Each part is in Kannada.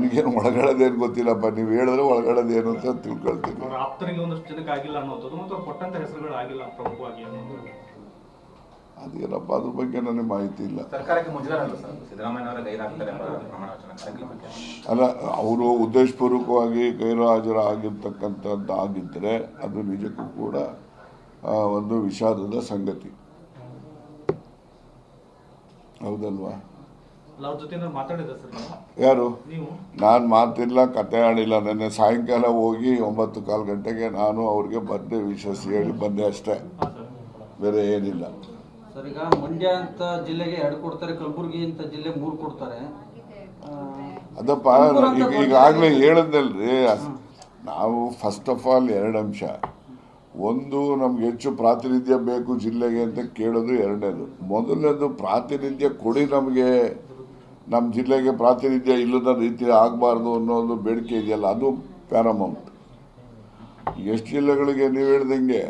ನನಗೇನು ಒಳಗಡೆದೇನು ಗೊತ್ತಿಲ್ಲಪ್ಪ, ನೀವು ಹೇಳಿದ್ರೆ ಒಳಗಡೆದೇನು ಅಂತ ತಿಳ್ಕೊಳ್ತೀನಿ. ಅದೇನಪ್ಪ ಅದ್ರ ಬಗ್ಗೆ ನನಗೆ ಮಾಹಿತಿ ಇಲ್ಲ. ಅಲ್ಲ, ಅವರು ಉದ್ದೇಶಪೂರ್ವಕವಾಗಿ ಗೈರು ಹಾಜರಾಗಿರ್ತಕ್ಕಂಥದ್ದು ಆಗಿದ್ದರೆ ಅದು ನಿಜಕ್ಕೂ ಕೂಡ ಒಂದು ವಿಷಾದದ ಸಂಗತಿ, ಹೌದಲ್ವಾ? ಯಾರು? ನಾನು ಮಾತಿಲ್ಲ, ಕತೆ ಆಡಿಲ್ಲ. ನೆನ್ನೆ ಸಾಯಂಕಾಲ ಹೋಗಿ 9:15 ಗಂಟೆಗೆ ನಾನು ಅವ್ರಿಗೆ ಬಂದೆ, ವಿಷಯ ಹೇಳಿ ಬಂದೆ ಅಷ್ಟೇ, ಬೇರೆ ಏನಿಲ್ಲ. ಸರ್, ಈಗ ಮಂಡ್ಯ ಅಂತ ಜಿಲ್ಲೆಗೆ 2 ಕೊಡ್ತಾರೆ, ಕಲಬುರಗಿ ಅಂತ ಜಿಲ್ಲೆ 3 ಕೊಡ್ತಾರೆ. ಅದಪ್ಪ, ಈಗಾಗಲೇ ಹೇಳಿದ್ನಲ್ರಿ, ನಾವು ಫಸ್ಟ್ ಆಫ್ ಆಲ್ 2 ಅಂಶ. ಒಂದು, ನಮ್ಗೆ ಹೆಚ್ಚು ಪ್ರಾತಿನಿಧ್ಯ ಬೇಕು ಜಿಲ್ಲೆಗೆ ಅಂತ ಕೇಳೋದು. ಎರಡನೇದು, ಮೊದಲನೇದು ಪ್ರಾತಿನಿಧ್ಯ ಕೊಡಿ, ನಮಗೆ ನಮ್ಮ ಜಿಲ್ಲೆಗೆ ಪ್ರಾತಿನಿಧ್ಯ ಇಲ್ಲದ ರೀತಿ ಆಗಬಾರ್ದು ಅನ್ನೋದು ಬೇಡಿಕೆ ಇದೆಯಲ್ಲ, ಅದು ಪ್ಯಾರಾಮೌಂಟ್. ಎಷ್ಟು ಜಿಲ್ಲೆಗಳಿಗೆ ನೀವು ಹೇಳ್ದಂಗೆ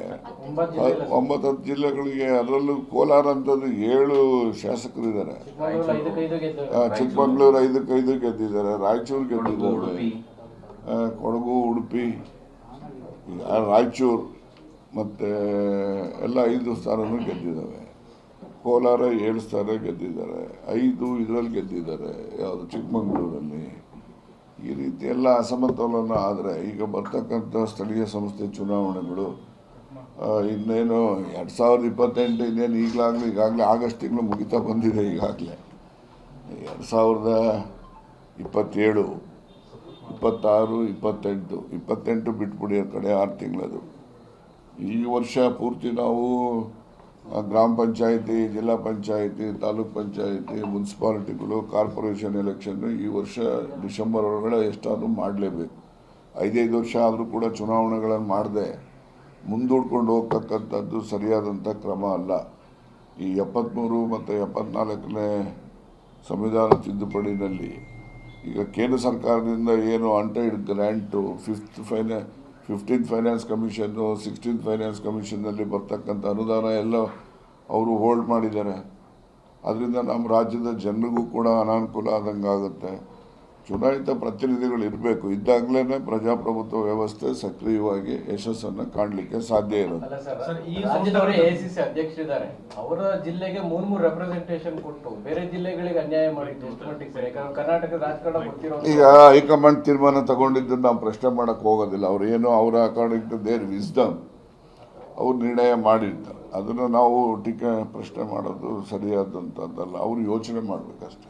9-10 ಜಿಲ್ಲೆಗಳಿಗೆ, ಅದರಲ್ಲೂ ಕೋಲಾರ ಅಂತದ್ದು 7 ಶಾಸಕರಿದ್ದಾರೆ. ಚಿಕ್ಕಮಗಳೂರು 5-5 ಗೆದ್ದಿದ್ದಾರೆ, ರಾಯಚೂರು ಗೆದ್ದಿದ್ದಾರೆ, ಕೊಡಗು, ಉಡುಪಿ, ರಾಯಚೂರು ಮತ್ತು ಎಲ್ಲ 5 ಸ್ಥಾನನೂ ಗೆದ್ದಿದ್ದಾವೆ. ಕೋಲಾರ 7 ಸ್ಥಾನ ಗೆದ್ದಿದ್ದಾರೆ, 5 ಇದರಲ್ಲಿ ಗೆದ್ದಿದ್ದಾರೆ, ಯಾವುದು ಚಿಕ್ಕಮಗಳೂರಲ್ಲಿ. ಈ ರೀತಿ ಎಲ್ಲ ಅಸಮತೋಲನ ಆದರೆ ಈಗ ಬರ್ತಕ್ಕಂಥ ಸ್ಥಳೀಯ ಸಂಸ್ಥೆ ಚುನಾವಣೆಗಳು ಇನ್ನೇನು 2028 ಇನ್ನೇನು ಈಗಾಗಲೇ ಆಗಸ್ಟ್ ತಿಂಗಳು ಮುಗಿತಾ ಬಂದಿದೆ. ಈಗಾಗಲೇ 2027, 26, 28 ಬಿಟ್ಬಿಡಿ, ಆ ಕಡೆ 6 ತಿಂಗಳದು. ಈ ವರ್ಷ ಪೂರ್ತಿ ನಾವು ಗ್ರಾಮ ಪಂಚಾಯಿತಿ, ಜಿಲ್ಲಾ ಪಂಚಾಯಿತಿ, ತಾಲೂಕ್ ಪಂಚಾಯಿತಿ, ಮುನ್ಸಿಪಾಲಿಟಿಗಳು, ಕಾರ್ಪೊರೇಷನ್ ಎಲೆಕ್ಷನ್ನು ಈ ವರ್ಷ ಡಿಸೆಂಬರ್ ಒಳಗಡೆ ಎಷ್ಟಾದರೂ ಮಾಡಲೇಬೇಕು. 5 ವರ್ಷ ಆದರೂ ಕೂಡ ಚುನಾವಣೆಗಳನ್ನು ಮಾಡದೆ ಮುಂದೂಡ್ಕೊಂಡು ಹೋಗ್ತಕ್ಕಂಥದ್ದು ಸರಿಯಾದಂಥ ಕ್ರಮ ಅಲ್ಲ. ಈ 73 ಮತ್ತು 74ನೇ ಸಂವಿಧಾನ ತಿದ್ದುಪಡಿನಲ್ಲಿ ಈಗ ಕೇಂದ್ರ ಸರ್ಕಾರದಿಂದ ಏನು ಅನ್ಟೈಡ್ ಗ್ರ್ಯಾಂಟು, 15th ಫೈನಾನ್ಸ್ ಕಮಿಷನ್ನು, 16th ಫೈನಾನ್ಸ್ ಕಮಿಷನ್ನಲ್ಲಿ ಬರ್ತಕ್ಕಂಥ ಅನುದಾನ ಎಲ್ಲ ಅವರು ಹೋಲ್ಡ್ ಮಾಡಿದ್ದಾರೆ. ಅದರಿಂದ ನಮ್ಮ ರಾಜ್ಯದ ಜನರಿಗೂ ಕೂಡ ಅನಾನುಕೂಲ ಆದಂಗೆ ಆಗುತ್ತೆ. ಚುನಾಯಿತ ಪ್ರತಿನಿಧಿಗಳು ಇರಬೇಕು, ಇದ್ದಾಗಲೇ ಪ್ರಜಾಪ್ರಭುತ್ವ ವ್ಯವಸ್ಥೆ ಸಕ್ರಿಯವಾಗಿ ಯಶಸ್ಸನ್ನು ಕಾಣಲಿಕ್ಕೆ ಸಾಧ್ಯ ಇರೋದು. ಎಐಸಿಸಿ ಅಧ್ಯಕ್ಷರಿದ್ದಾರೆ, ಅವರ ಜಿಲ್ಲೆಗೆ 3 ರೆಪ್ರೆಸೆಂಟೇಷನ್ ಕೊಟ್ಟು ಬೇರೆ ಜಿಲ್ಲೆಗಳಿಗೆ ಅನ್ಯಾಯ ಮಾಡಿದ್ದು ಎಷ್ಟು ಮಟ್ಟಿಗೆ ಸರ್? ಕರ್ನಾಟಕದ ರಾಜಕಾರಣ ಗೊತ್ತಿರೋದು. ಈಗ ಹೈಕಮಾಂಡ್ ತೀರ್ಮಾನ ತಗೊಂಡಿದ್ದನ್ನು ನಾವು ಪ್ರಶ್ನೆ ಮಾಡೋಕ್ಕೆ ಹೋಗೋದಿಲ್ಲ. ಅವ್ರು ಏನು ಅವರ ಅಕಾರ್ಡಿಂಗ್ ಟು ದೇರ್ ವಿಸ್ಡಮ್ ಅವ್ರು ನಿರ್ಣಯ ಮಾಡಿರ್ತಾರೆ. ಅದನ್ನು ನಾವು ಪ್ರಶ್ನೆ ಮಾಡೋದು ಸರಿಯಾದಂಥದ್ದಲ್ಲ. ಅವರು ಯೋಚನೆ ಮಾಡಬೇಕಷ್ಟೆ.